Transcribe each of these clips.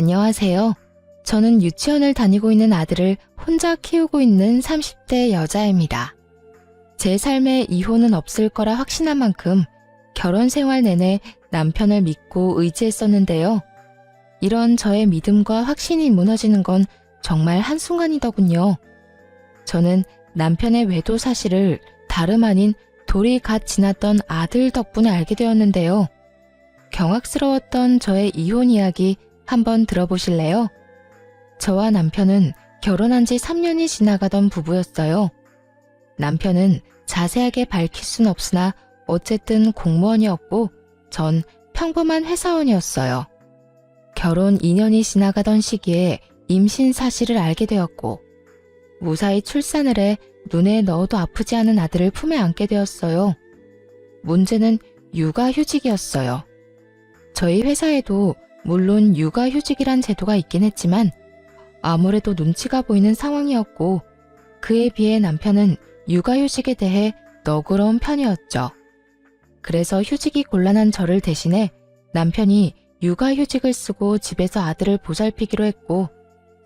안녕하세요. 저는 유치원을 다니고 있는 아들을 혼자 키우고 있는 30대 여자입니다. 제 삶에 이혼은 없을 거라 확신한 만큼 결혼 생활 내내 남편을 믿고 의지했었는데요. 이런 저의 믿음과 확신이 무너지는 건 정말 한순간이더군요. 저는 남편의 외도 사실을 다름 아닌 돌이 갓 지났던 아들 덕분에 알게 되었는데요. 경악스러웠던 저의 이혼 이야기 한번 들어보실래요? 저와 남편은 결혼한 지 3년이 지나가던 부부였어요. 남편은 자세하게 밝힐 순 없으나 어쨌든 공무원이었고 전 평범한 회사원이었어요. 결혼 2년이 지나가던 시기에 임신 사실을 알게 되었고 무사히 출산을 해 눈에 넣어도 아프지 않은 아들을 품에 안게 되었어요. 문제는 육아휴직이었어요. 저희 회사에도 물론 육아휴직이란 제도가 있긴 했지만 아무래도 눈치가 보이는 상황이었고 그에 비해 남편은 육아휴직에 대해 너그러운 편이었죠. 그래서 휴직이 곤란한 저를 대신해 남편이 육아휴직을 쓰고 집에서 아들을 보살피기로 했고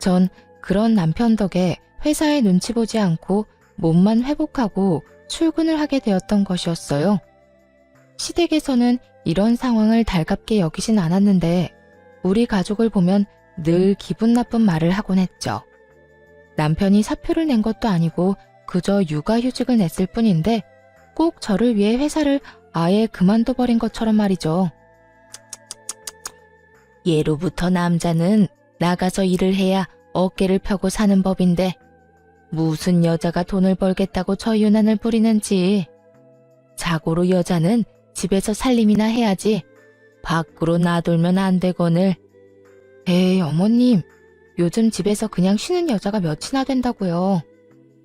전 그런 남편 덕에 회사에 눈치 보지 않고 몸만 회복하고 출근을 하게 되었던 것이었어요. 시댁에서는 이런 상황을 달갑게 여기진 않았는데 우리 가족을 보면 늘 기분 나쁜 말을 하곤 했죠. 남편이 사표를 낸 것도 아니고 그저 육아휴직을 냈을 뿐인데 꼭 저를 위해 회사를 아예 그만둬버린 것처럼 말이죠. 예로부터 남자는 나가서 일을 해야 어깨를 펴고 사는 법인데 무슨 여자가 돈을 벌겠다고 저 유난을 부리는지. 자고로 여자는 집에서 살림이나 해야지 밖으로 나돌면 안 되거늘. 에이 어머님, 요즘 집에서 그냥 쉬는 여자가 몇이나 된다고요.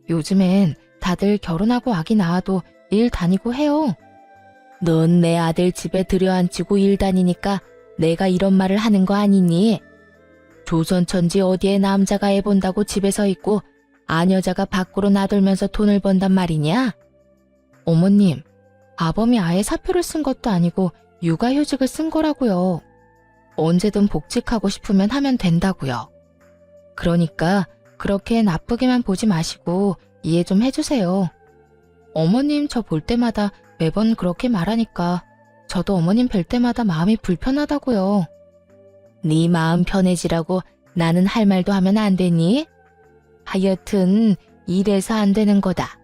요즘엔 다들 결혼하고 아기 낳아도 일 다니고 해요. 넌 내 아들 집에 들여앉히고 일 다니니까 내가 이런 말을 하는 거 아니니? 조선천지 어디에 남자가 애 본다고 집에서 있고 아녀자가 밖으로 나돌면서 돈을 번단 말이냐? 어머님, 아범이 아예 사표를 쓴 것도 아니고 육아휴직을 쓴 거라고요. 언제든 복직하고 싶으면 하면 된다고요. 그러니까 그렇게 나쁘게만 보지 마시고 이해 좀 해주세요. 어머님 저 볼 때마다 매번 그렇게 말하니까 저도 어머님 뵐 때마다 마음이 불편하다고요. 네 마음 편해지라고 나는 할 말도 하면 안 되니? 하여튼 이래서 안 되는 거다.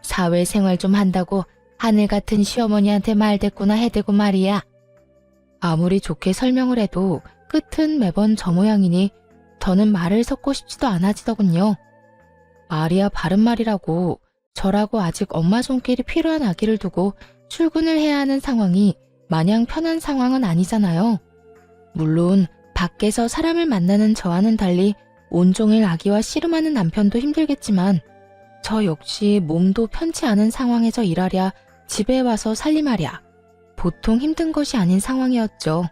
사회생활 좀 한다고 하늘 같은 시어머니한테 말대꾸나 해대고 말이야. 아무리 좋게 설명을 해도 끝은 매번 저 모양이니 저는 말을 섞고 싶지도 않아지더군요. 말이야 바른 말이라고 저라고 아직 엄마 손길이 필요한 아기를 두고 출근을 해야 하는 상황이 마냥 편한 상황은 아니잖아요. 물론 밖에서 사람을 만나는 저와는 달리 온종일 아기와 씨름하는 남편도 힘들겠지만 저 역시 몸도 편치 않은 상황에서 일하랴 집에 와서 살림하랴 보통 힘든 것이 아닌 상황이었죠.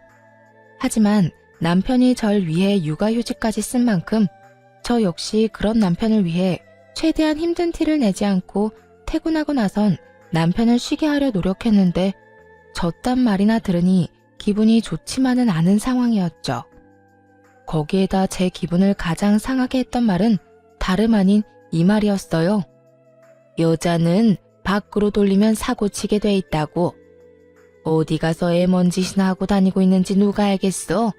하지만 남편이 절 위해 육아휴직까지 쓴 만큼 저 역시 그런 남편을 위해 최대한 힘든 티를 내지 않고 퇴근하고 나선 남편을 쉬게 하려 노력했는데 저딴 말이나 들으니 기분이 좋지만은 않은 상황이었죠. 거기에다 제 기분을 가장 상하게 했던 말은 다름 아닌 이 말이었어요. 여자는 밖으로 돌리면 사고치게 돼 있다고. 어디 가서 애 뭔 짓이나 하고 다니고 있는지 누가 알겠어?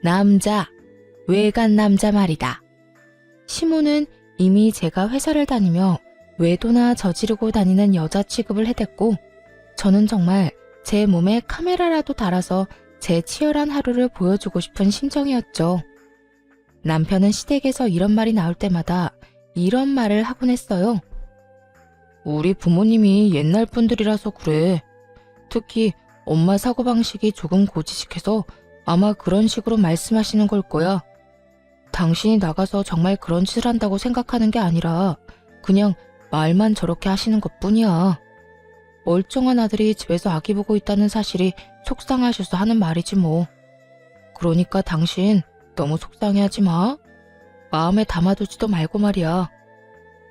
남자, 외간 남자 말이다. 시모는 이미 제가 회사를 다니며 외도나 저지르고 다니는 여자 취급을 해댔고 저는 정말 제 몸에 카메라라도 달아서 제 치열한 하루를 보여주고 싶은 심정이었죠. 남편은 시댁에서 이런 말이 나올 때마다 이런 말을 하곤 했어요. 우리 부모님이 옛날 분들이라서 그래. 특히 엄마 사고방식이 조금 고지식해서 아마 그런 식으로 말씀하시는 걸 거야. 당신이 나가서 정말 그런 짓을 한다고 생각하는 게 아니라 그냥 말만 저렇게 하시는 것뿐이야. 멀쩡한 아들이 집에서 아기 보고 있다는 사실이 속상하셔서 하는 말이지 뭐. 그러니까 당신 너무 속상해하지 마. 마음에 담아두지도 말고 말이야.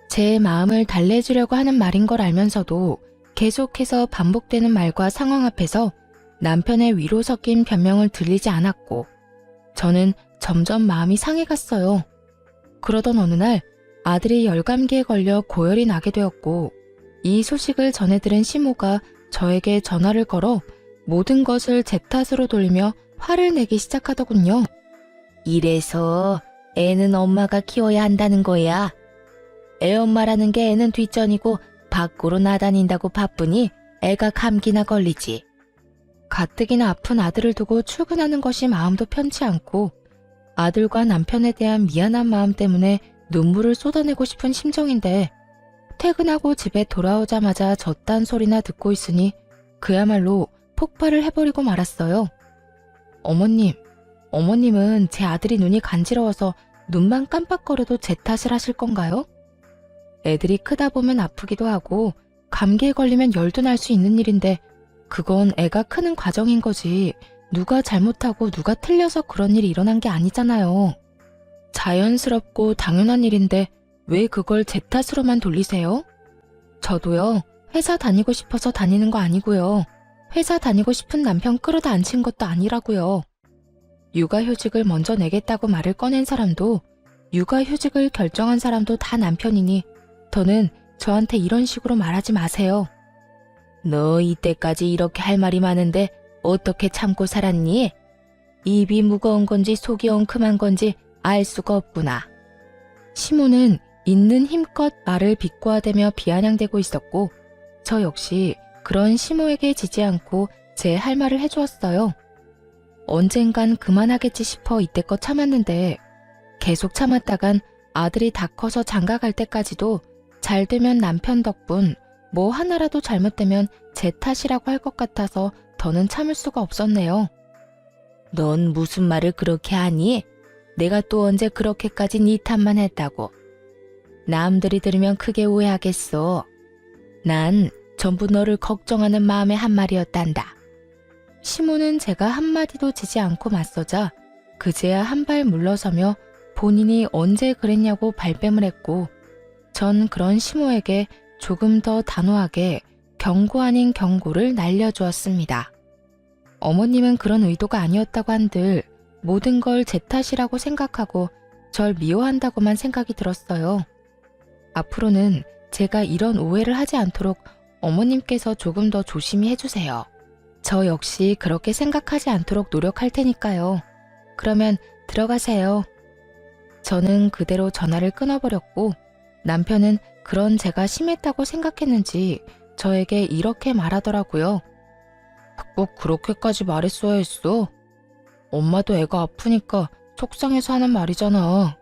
제 마음을 달래주려고 하는 말인 걸 알면서도 계속해서 반복되는 말과 상황 앞에서 남편의 위로 섞인 변명을 들리지 않았고 저는 점점 마음이 상해갔어요. 그러던 어느 날 아들이 열감기에 걸려 고열이 나게 되었고 이 소식을 전해 들은 시모가 저에게 전화를 걸어 모든 것을 제 탓으로 돌리며 화를 내기 시작하더군요. 이래서 애는 엄마가 키워야 한다는 거야. 애 엄마라는 게 애는 뒷전이고 밖으로 나다닌다고 바쁘니 애가 감기나 걸리지. 가뜩이나 아픈 아들을 두고 출근하는 것이 마음도 편치 않고 아들과 남편에 대한 미안한 마음 때문에 눈물을 쏟아내고 싶은 심정인데 퇴근하고 집에 돌아오자마자 저딴 소리나 듣고 있으니 그야말로 폭발을 해버리고 말았어요. 어머님은 제 아들이 눈이 간지러워서 눈만 깜빡거려도 제 탓을 하실 건가요? 애들이 크다 보면 아프기도 하고 감기에 걸리면 열도 날 수 있는 일인데 그건 애가 크는 과정인 거지 누가 잘못하고 누가 틀려서 그런 일이 일어난 게 아니잖아요. 자연스럽고 당연한 일인데 왜 그걸 제 탓으로만 돌리세요? 저도요, 회사 다니고 싶어서 다니는 거 아니고요. 회사 다니고 싶은 남편 끌어다 앉힌 것도 아니라고요. 육아휴직을 먼저 내겠다고 말을 꺼낸 사람도 육아휴직을 결정한 사람도 다 남편이니 더는 저한테 이런 식으로 말하지 마세요. 너 이때까지 이렇게 할 말이 많은데 어떻게 참고 살았니? 입이 무거운 건지 속이 엉큼한 건지 알 수가 없구나. 시모는 있는 힘껏 말을 비꼬아대며 비아냥대고 있었고 저 역시 그런 시모에게 지지 않고 제 할 말을 해주었어요. 언젠간 그만하겠지 싶어 이때껏 참았는데 계속 참았다간 아들이 다 커서 장가 갈 때까지도 잘 되면 남편 덕분 뭐 하나라도 잘못되면 제 탓이라고 할 것 같아서 더는 참을 수가 없었네요. 넌 무슨 말을 그렇게 하니? 내가 또 언제 그렇게까지 네 탓만 했다고. 남들이 들으면 크게 오해하겠어. 난 전부 너를 걱정하는 마음의 한 말이었단다. 시모는 제가 한마디도 지지 않고 맞서자 그제야 한 발 물러서며 본인이 언제 그랬냐고 발뺌을 했고 전 그런 시모에게 조금 더 단호하게 경고 아닌 경고를 날려주었습니다. 어머님은 그런 의도가 아니었다고 한들 모든 걸 제 탓이라고 생각하고 절 미워한다고만 생각이 들었어요. 앞으로는 제가 이런 오해를 하지 않도록 어머님께서 조금 더 조심히 해주세요. 저 역시 그렇게 생각하지 않도록 노력할 테니까요. 그러면 들어가세요. 저는 그대로 전화를 끊어버렸고 남편은 그런 제가 심했다고 생각했는지 저에게 이렇게 말하더라고요. 꼭 그렇게까지 말했어야 했어. 엄마도 애가 아프니까 속상해서 하는 말이잖아.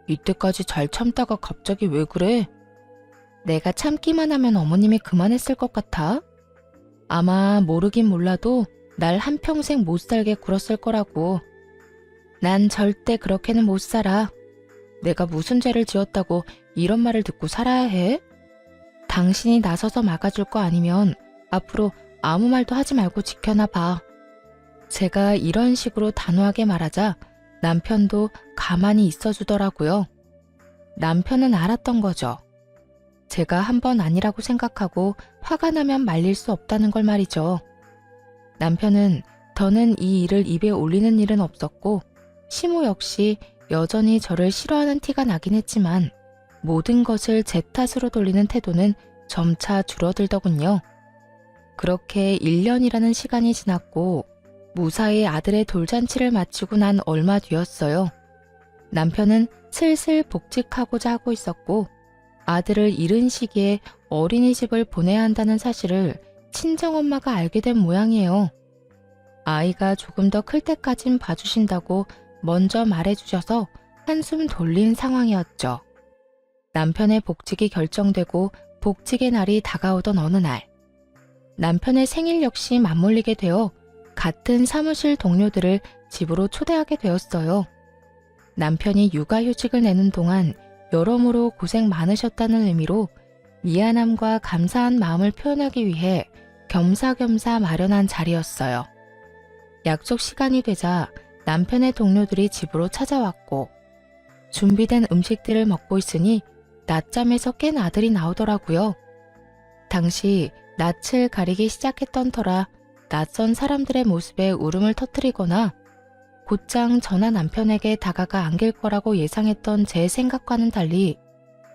이때까지 잘 참다가 갑자기 왜 그래? 내가 참기만 하면 어머님이 그만했을 것 같아? 아마 모르긴 몰라도 날 한평생 못 살게 굴었을 거라고. 난 절대 그렇게는 못 살아. 내가 무슨 죄를 지었다고 이런 말을 듣고 살아야 해? 당신이 나서서 막아줄 거 아니면 앞으로 아무 말도 하지 말고 지켜나 봐. 제가 이런 식으로 단호하게 말하자 남편도 가만히 있어주더라고요. 남편은 알았던 거죠. 제가 한 번 아니라고 생각하고 화가 나면 말릴 수 없다는 걸 말이죠. 남편은 더는 이 일을 입에 올리는 일은 없었고 시모 역시 여전히 저를 싫어하는 티가 나긴 했지만 모든 것을 제 탓으로 돌리는 태도는 점차 줄어들더군요. 그렇게 1년이라는 시간이 지났고 무사히 아들의 돌잔치를 마치고 난 얼마 뒤였어요. 남편은 슬슬 복직하고자 하고 있었고 아들을 잃은 시기에 어린이집을 보내야 한다는 사실을 친정엄마가 알게 된 모양이에요. 아이가 조금 더 클 때까진 봐주신다고 먼저 말해주셔서 한숨 돌린 상황이었죠. 남편의 복직이 결정되고 복직의 날이 다가오던 어느 날 남편의 생일 역시 맞물리게 되어 같은 사무실 동료들을 집으로 초대하게 되었어요. 남편이 육아휴직을 내는 동안 여러모로 고생 많으셨다는 의미로 미안함과 감사한 마음을 표현하기 위해 겸사겸사 마련한 자리였어요. 약속 시간이 되자 남편의 동료들이 집으로 찾아왔고 준비된 음식들을 먹고 있으니 낮잠에서 깬 아들이 나오더라고요. 당시 낯을 가리기 시작했던 터라 낯선 사람들의 모습에 울음을 터뜨리거나 곧장 전화 남편에게 다가가 안길 거라고 예상했던 제 생각과는 달리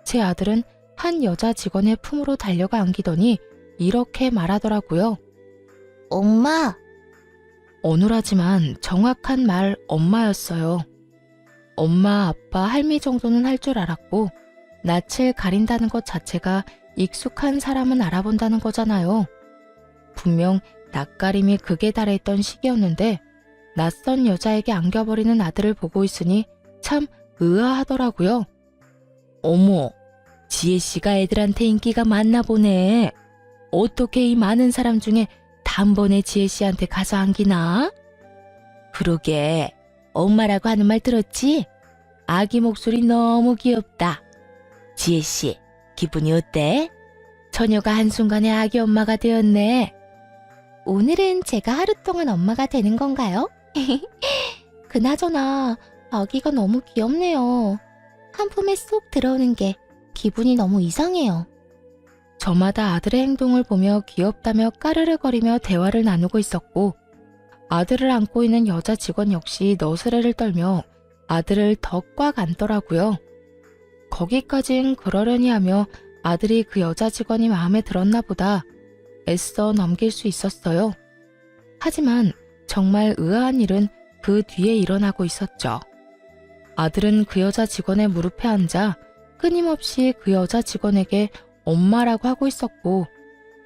제 아들은 한 여자 직원의 품으로 달려가 안기더니 이렇게 말하더라고요. 엄마! 어눌하지만 정확한 말 엄마였어요. 엄마, 아빠, 할미 정도는 할 줄 알았고 낯을 가린다는 것 자체가 익숙한 사람은 알아본다는 거잖아요. 분명 낯가림이 극에 달했던 시기였는데 낯선 여자에게 안겨버리는 아들을 보고 있으니 참 의아하더라고요. 어머, 지혜씨가 애들한테 인기가 많나 보네. 어떻게 이 많은 사람 중에 단번에 지혜씨한테 가서 안기나? 그러게, 엄마라고 하는 말 들었지? 아기 목소리 너무 귀엽다. 지혜씨, 기분이 어때? 처녀가 한순간에 아기 엄마가 되었네. 오늘은 제가 하루 동안 엄마가 되는 건가요? 그나저나 아기가 너무 귀엽네요. 한 품에 쏙 들어오는 게 기분이 너무 이상해요. 저마다 아들의 행동을 보며 귀엽다며 까르르거리며 대화를 나누고 있었고 아들을 안고 있는 여자 직원 역시 너스레를 떨며 아들을 더 꽉 안더라고요. 거기까진 그러려니 하며 아들이 그 여자 직원이 마음에 들었나 보다 애써 넘길 수 있었어요. 하지만 정말 의아한 일은 그 뒤에 일어나고 있었죠. 아들은 그 여자 직원의 무릎에 앉아 끊임없이 그 여자 직원에게 엄마라고 하고 있었고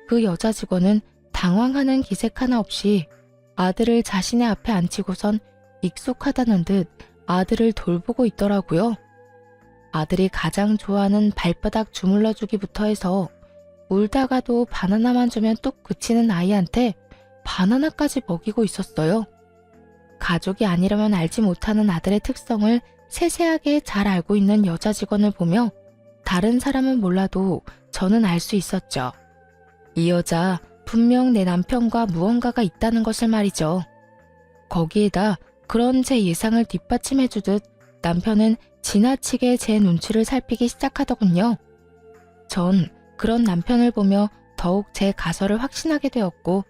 그 여자 직원은 당황하는 기색 하나 없이 아들을 자신의 앞에 앉히고선 익숙하다는 듯 아들을 돌보고 있더라고요. 아들이 가장 좋아하는 발바닥 주물러주기부터 해서 울다가도 바나나만 주면 뚝 그치는 아이한테 바나나까지 먹이고 있었어요. 가족이 아니라면 알지 못하는 아들의 특성을 세세하게 잘 알고 있는 여자 직원을 보며 다른 사람은 몰라도 저는 알 수 있었죠. 이 여자 분명 내 남편과 무언가가 있다는 것을 말이죠. 거기에다 그런 제 예상을 뒷받침해주듯 남편은 지나치게 제 눈치를 살피기 시작하더군요. 전 그런 남편을 보며 더욱 제 가설을 확신하게 되었고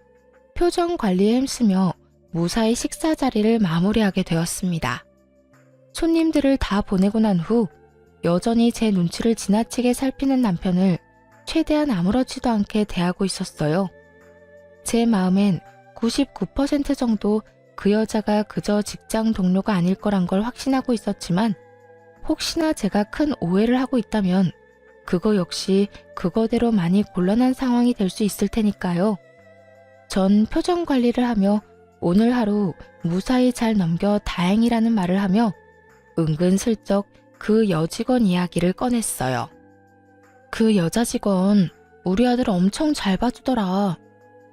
표정 관리에 힘쓰며 무사히 식사 자리를 마무리하게 되었습니다. 손님들을 다 보내고 난 후 여전히 제 눈치를 지나치게 살피는 남편을 최대한 아무렇지도 않게 대하고 있었어요. 제 마음엔 99% 정도 그 여자가 그저 직장 동료가 아닐 거란 걸 확신하고 있었지만 혹시나 제가 큰 오해를 하고 있다면 그거 역시 그거대로 많이 곤란한 상황이 될 수 있을 테니까요. 전 표정 관리를 하며 오늘 하루 무사히 잘 넘겨 다행이라는 말을 하며 은근슬쩍 그 여직원 이야기를 꺼냈어요. 그 여자 직원 우리 아들 엄청 잘 봐주더라.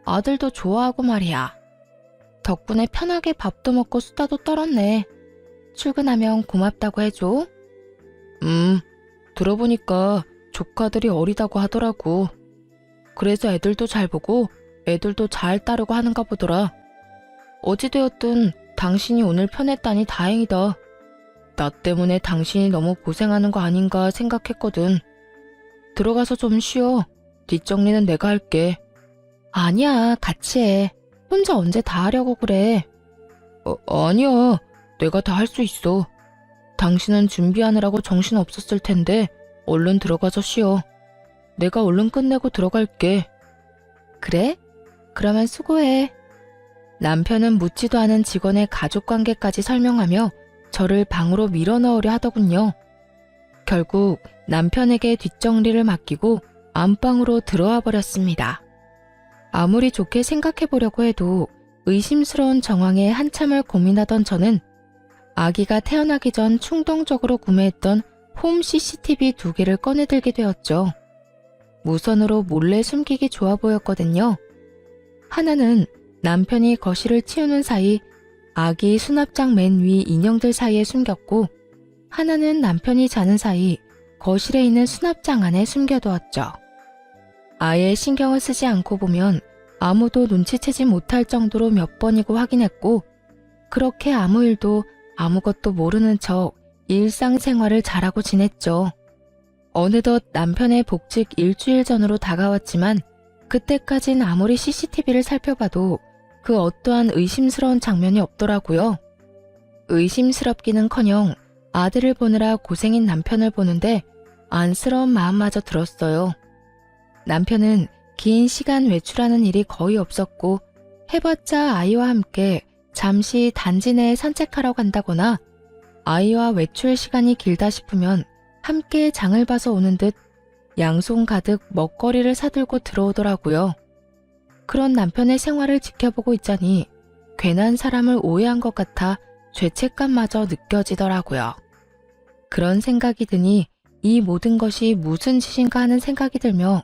아들도 좋아하고 말이야. 덕분에 편하게 밥도 먹고 수다도 떨었네. 출근하면 고맙다고 해줘. 들어보니까 조카들이 어리다고 하더라고. 그래서 애들도 잘 보고 애들도 잘 따르고 하는가 보더라. 어찌되었든 당신이 오늘 편했다니 다행이다. 나 때문에 당신이 너무 고생하는 거 아닌가 생각했거든. 들어가서 좀 쉬어. 뒷정리는 내가 할게. 아니야, 같이 해. 혼자 언제 다 하려고 그래. 아니야. 내가 다 할 수 있어. 당신은 준비하느라고 정신 없었을 텐데 얼른 들어가서 쉬어. 내가 얼른 끝내고 들어갈게. 그래? 그러면 수고해. 남편은 묻지도 않은 직원의 가족관계까지 설명하며 저를 방으로 밀어넣으려 하더군요. 결국 남편에게 뒷정리를 맡기고 안방으로 들어와 버렸습니다. 아무리 좋게 생각해보려고 해도 의심스러운 정황에 한참을 고민하던 저는 아기가 태어나기 전 충동적으로 구매했던 홈 CCTV 2개를 꺼내들게 되었죠. 무선으로 몰래 숨기기 좋아 보였거든요. 하나는 남편이 거실을 치우는 사이 아기 수납장 맨 위 인형들 사이에 숨겼고 하나는 남편이 자는 사이 거실에 있는 수납장 안에 숨겨두었죠. 아예 신경을 쓰지 않고 보면 아무도 눈치채지 못할 정도로 몇 번이고 확인했고 그렇게 아무 일도 아무것도 모르는 척 일상생활을 잘하고 지냈죠. 어느덧 남편의 복직 일주일 전으로 다가왔지만 그때까진 아무리 CCTV를 살펴봐도 그 어떠한 의심스러운 장면이 없더라고요. 의심스럽기는커녕 아들을 보느라 고생인 남편을 보는데 안쓰러운 마음마저 들었어요. 남편은 긴 시간 외출하는 일이 거의 없었고 해봤자 아이와 함께 잠시 단지 내에 산책하러 간다거나 아이와 외출 시간이 길다 싶으면 함께 장을 봐서 오는 듯 양손 가득 먹거리를 사들고 들어오더라고요. 그런 남편의 생활을 지켜보고 있자니 괜한 사람을 오해한 것 같아 죄책감마저 느껴지더라고요. 그런 생각이 드니 이 모든 것이 무슨 짓인가 하는 생각이 들며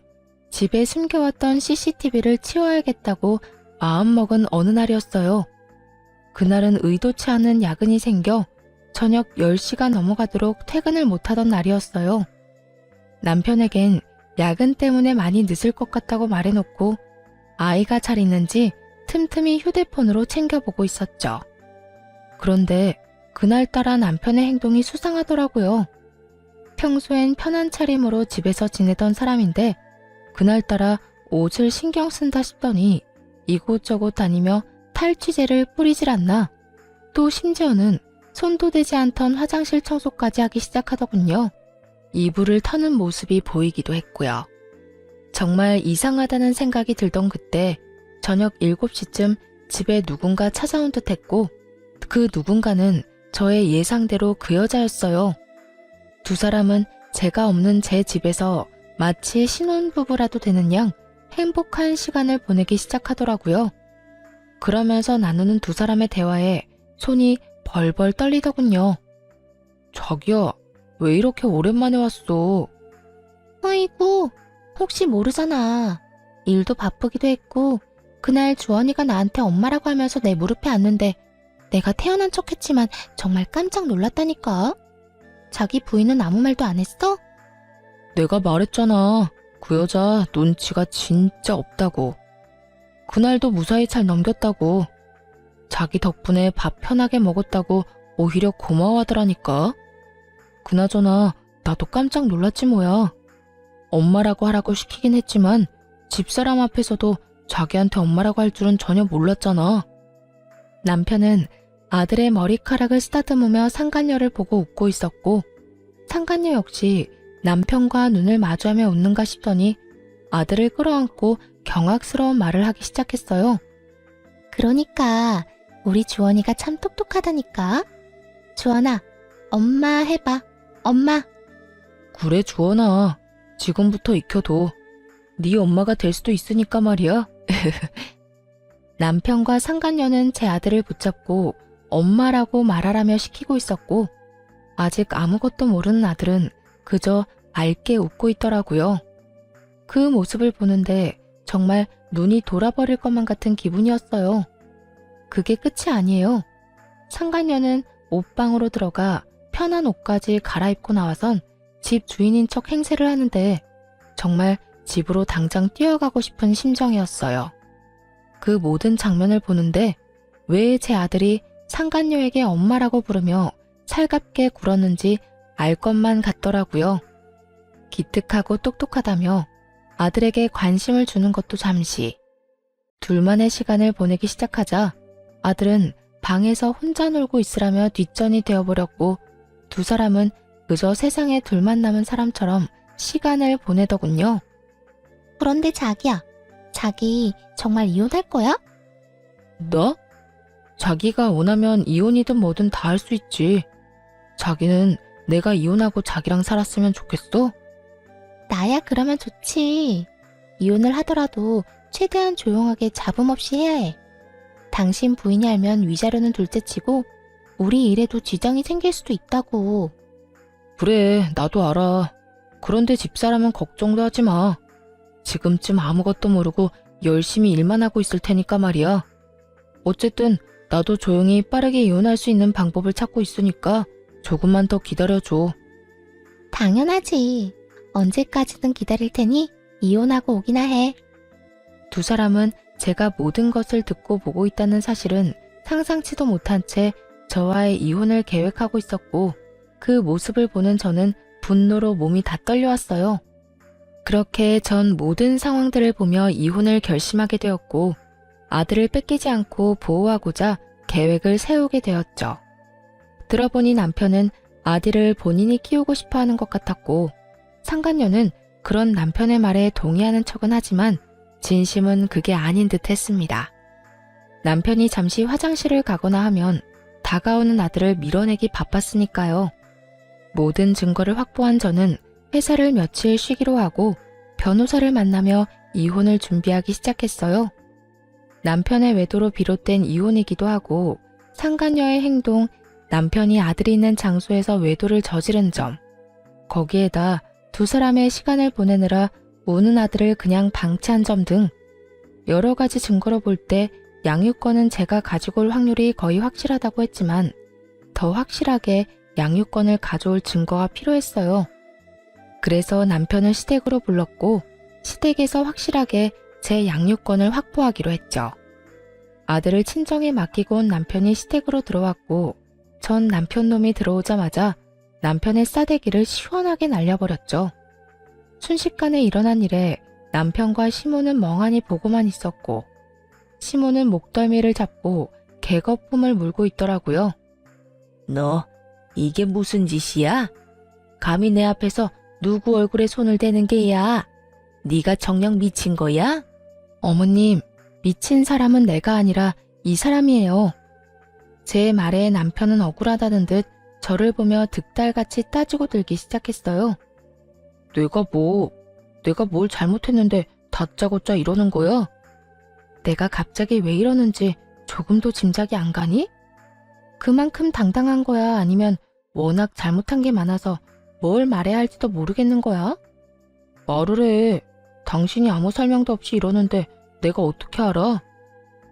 집에 숨겨왔던 CCTV를 치워야겠다고 마음먹은 어느 날이었어요. 그날은 의도치 않은 야근이 생겨 저녁 10시가 넘어가도록 퇴근을 못하던 날이었어요. 남편에겐 야근 때문에 많이 늦을 것 같다고 말해놓고 아이가 잘 있는지 틈틈이 휴대폰으로 챙겨보고 있었죠. 그런데 그날따라 남편의 행동이 수상하더라고요. 평소엔 편한 차림으로 집에서 지내던 사람인데 그날따라 옷을 신경 쓴다 싶더니 이곳저곳 다니며 탈취제를 뿌리질 않나. 또 심지어는 손도 대지 않던 화장실 청소까지 하기 시작하더군요. 이불을 터는 모습이 보이기도 했고요. 정말 이상하다는 생각이 들던 그때 저녁 7시쯤 집에 누군가 찾아온 듯 했고 그 누군가는 저의 예상대로 그 여자였어요. 두 사람은 제가 없는 제 집에서 마치 신혼부부라도 되는 양 행복한 시간을 보내기 시작하더라고요. 그러면서 나누는 두 사람의 대화에 손이 벌벌 떨리더군요. 자기야, 왜 이렇게 오랜만에 왔어? 아이고, 혹시 모르잖아. 일도 바쁘기도 했고 그날 주원이가 나한테 엄마라고 하면서 내 무릎에 앉는데 내가 태어난 척했지만 정말 깜짝 놀랐다니까. 자기 부인은 아무 말도 안 했어? 내가 말했잖아. 그 여자 눈치가 진짜 없다고. 그날도 무사히 잘 넘겼다고. 자기 덕분에 밥 편하게 먹었다고 오히려 고마워하더라니까. 그나저나 나도 깜짝 놀랐지 뭐야. 엄마라고 하라고 시키긴 했지만 집사람 앞에서도 자기한테 엄마라고 할 줄은 전혀 몰랐잖아. 남편은 아들의 머리카락을 쓰다듬으며 상간녀를 보고 웃고 있었고 상간녀 역시 남편과 눈을 마주하며 웃는가 싶더니 아들을 끌어안고 경악스러운 말을 하기 시작했어요. 그러니까 우리 주원이가 참 똑똑하다니까. 주원아, 엄마 해봐. 엄마. 그래 주원아, 지금부터 익혀둬. 네 엄마가 될 수도 있으니까 말이야. 남편과 상간녀는 제 아들을 붙잡고 엄마라고 말하라며 시키고 있었고 아직 아무것도 모르는 아들은 그저 맑게 웃고 있더라고요. 그 모습을 보는데 정말 눈이 돌아버릴 것만 같은 기분이었어요. 그게 끝이 아니에요. 상간녀는 옷방으로 들어가 편한 옷까지 갈아입고 나와선 집 주인인 척 행세를 하는데 정말 집으로 당장 뛰어가고 싶은 심정이었어요. 그 모든 장면을 보는데 왜 제 아들이 상간녀에게 엄마라고 부르며 살갑게 굴었는지 알 것만 같더라고요. 기특하고 똑똑하다며 아들에게 관심을 주는 것도 잠시. 둘만의 시간을 보내기 시작하자 아들은 방에서 혼자 놀고 있으라며 뒷전이 되어버렸고 두 사람은 그저 세상에 둘만 남은 사람처럼 시간을 보내더군요. 그런데 자기야, 자기 정말 이혼할 거야? 너? 자기가 원하면 이혼이든 뭐든 다 할 수 있지. 자기는 내가 이혼하고 자기랑 살았으면 좋겠어? 나야 그러면 좋지. 이혼을 하더라도 최대한 조용하게 잡음 없이 해야 해. 당신 부인이 알면 위자료는 둘째치고 우리 일에도 지장이 생길 수도 있다고. 그래, 나도 알아. 그런데 집사람은 걱정도 하지 마. 지금쯤 아무것도 모르고 열심히 일만 하고 있을 테니까 말이야. 어쨌든 나도 조용히 빠르게 이혼할 수 있는 방법을 찾고 있으니까 조금만 더 기다려줘. 당연하지. 언제까지든 기다릴 테니 이혼하고 오기나 해. 두 사람은 제가 모든 것을 듣고 보고 있다는 사실은 상상치도 못한 채 저와의 이혼을 계획하고 있었고 그 모습을 보는 저는 분노로 몸이 다 떨려왔어요. 그렇게 전 모든 상황들을 보며 이혼을 결심하게 되었고 아들을 뺏기지 않고 보호하고자 계획을 세우게 되었죠. 들어보니 남편은 아들을 본인이 키우고 싶어 하는 것 같았고, 상간녀는 그런 남편의 말에 동의하는 척은 하지만 진심은 그게 아닌 듯 했습니다. 남편이 잠시 화장실을 가거나 하면 다가오는 아들을 밀어내기 바빴으니까요. 모든 증거를 확보한 저는 회사를 며칠 쉬기로 하고 변호사를 만나며 이혼을 준비하기 시작했어요. 남편의 외도로 비롯된 이혼이기도 하고 상간녀의 행동, 남편이 아들이 있는 장소에서 외도를 저지른 점, 거기에다 두 사람의 시간을 보내느라 우는 아들을 그냥 방치한 점 등 여러 가지 증거로 볼 때 양육권은 제가 가지고 올 확률이 거의 확실하다고 했지만 더 확실하게 양육권을 가져올 증거가 필요했어요. 그래서 남편을 시댁으로 불렀고 시댁에서 확실하게 제 양육권을 확보하기로 했죠. 아들을 친정에 맡기고 온 남편이 시댁으로 들어왔고 전 남편 놈이 들어오자마자 남편의 싸대기를 시원하게 날려버렸죠. 순식간에 일어난 일에 남편과 시모는 멍하니 보고만 있었고 시모는 목덜미를 잡고 개거품을 물고 있더라고요. 너 이게 무슨 짓이야? 감히 내 앞에서 누구 얼굴에 손을 대는 게야? 네가 정녕 미친 거야? 어머님, 미친 사람은 내가 아니라 이 사람이에요. 제 말에 남편은 억울하다는 듯 저를 보며 득달같이 따지고 들기 시작했어요. 내가 뭘 잘못했는데 다짜고짜 이러는 거야? 내가 갑자기 왜 이러는지 조금도 짐작이 안 가니? 그만큼 당당한 거야? 아니면 워낙 잘못한 게 많아서 뭘 말해야 할지도 모르겠는 거야? 말을 해. 당신이 아무 설명도 없이 이러는데 내가 어떻게 알아?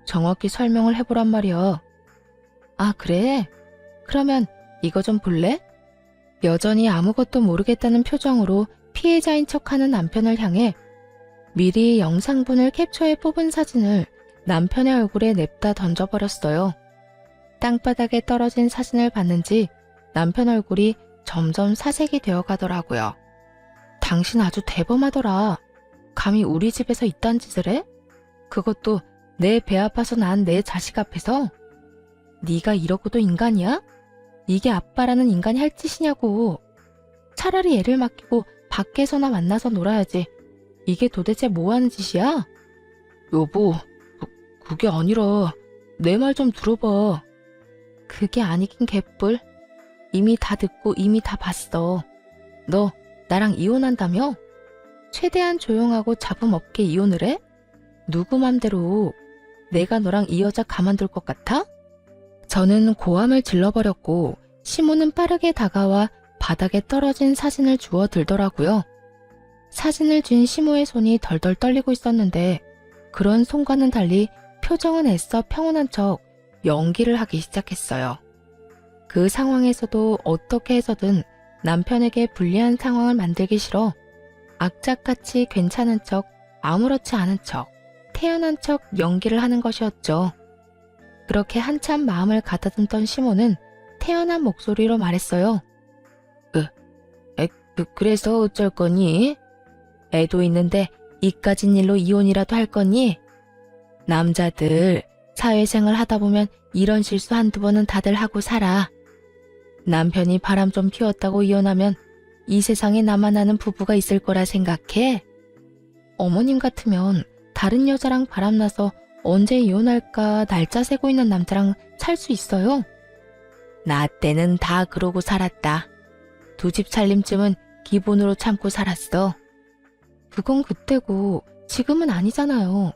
정확히 설명을 해보란 말이야. 아, 그래? 그러면 이거 좀 볼래? 여전히 아무것도 모르겠다는 표정으로 피해자인 척하는 남편을 향해 미리 영상분을 캡처해 뽑은 사진을 남편의 얼굴에 냅다 던져버렸어요. 땅바닥에 떨어진 사진을 봤는지 남편 얼굴이 점점 사색이 되어가더라고요. 당신 아주 대범하더라. 감히 우리 집에서 이딴 짓을 해? 그것도 내 배 아파서 난 내 자식 앞에서? 네가 이러고도 인간이야? 이게 아빠라는 인간이 할 짓이냐고. 차라리 애를 맡기고 밖에서나 만나서 놀아야지. 이게 도대체 뭐하는 짓이야? 여보, 그게 아니라 내 말 좀 들어봐. 그게 아니긴 개뿔. 이미 다 듣고 이미 다 봤어. 너 나랑 이혼한다며? 최대한 조용하고 잡음 없게 이혼을 해? 누구 맘대로. 내가 너랑 이 여자 가만둘 것 같아? 저는 고함을 질러버렸고 시모는 빠르게 다가와 바닥에 떨어진 사진을 주워 들더라고요. 사진을 쥔 시모의 손이 덜덜 떨리고 있었는데 그런 손과는 달리 표정은 애써 평온한 척 연기를 하기 시작했어요. 그 상황에서도 어떻게 해서든 남편에게 불리한 상황을 만들기 싫어 악착같이 괜찮은 척, 아무렇지 않은 척, 태연한 척 연기를 하는 것이었죠. 그렇게 한참 마음을 가다듬던 시모는 태연한 목소리로 말했어요. 그래서 어쩔 거니? 애도 있는데 이까진 일로 이혼이라도 할 거니? 남자들 사회생활 하다 보면 이런 실수 한두 번은 다들 하고 살아. 남편이 바람 좀 피웠다고 이혼하면 이 세상에 나만 아는 부부가 있을 거라 생각해? 어머님 같으면 다른 여자랑 바람나서 언제 이혼할까 날짜 세고 있는 남자랑 살 수 있어요? 나 때는 다 그러고 살았다. 두 집 살림쯤은 기본으로 참고 살았어. 그건 그때고 지금은 아니잖아요.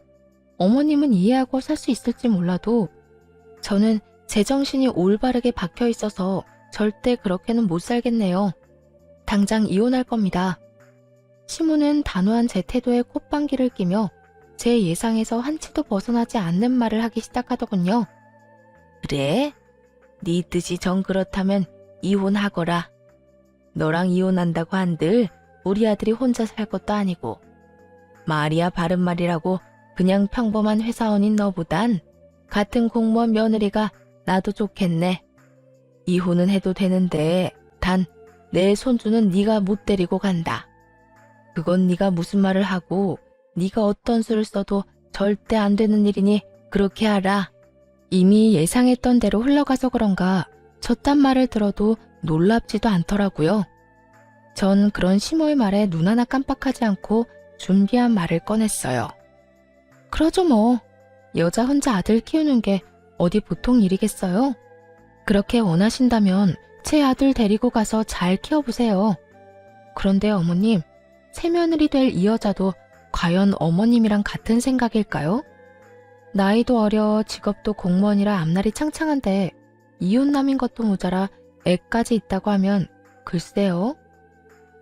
어머님은 이해하고 살 수 있을지 몰라도 저는 제정신이 올바르게 박혀 있어서 절대 그렇게는 못 살겠네요. 당장 이혼할 겁니다. 시모는 단호한 제 태도에 콧방귀를 끼며 제 예상에서 한치도 벗어나지 않는 말을 하기 시작하더군요. 그래? 네 뜻이 정 그렇다면 이혼하거라. 너랑 이혼한다고 한들 우리 아들이 혼자 살 것도 아니고 말이야 바른 말이라고 그냥 평범한 회사원인 너보단 같은 공무원 며느리가 나도 좋겠네. 이혼은 해도 되는데 단 내 손주는 네가 못 데리고 간다. 그건 네가 무슨 말을 하고 네가 어떤 수를 써도 절대 안 되는 일이니 그렇게 알아. 이미 예상했던 대로 흘러가서 그런가 저딴 말을 들어도 놀랍지도 않더라고요. 전 그런 시모의 말에 눈 하나 깜빡하지 않고 준비한 말을 꺼냈어요. 그러죠 뭐. 여자 혼자 아들 키우는 게 어디 보통 일이겠어요? 그렇게 원하신다면 제 아들 데리고 가서 잘 키워보세요. 그런데 어머님, 새며느리 될 이 여자도 과연 어머님이랑 같은 생각일까요? 나이도 어려 직업도 공무원이라 앞날이 창창한데 이혼남인 것도 모자라 애까지 있다고 하면 글쎄요.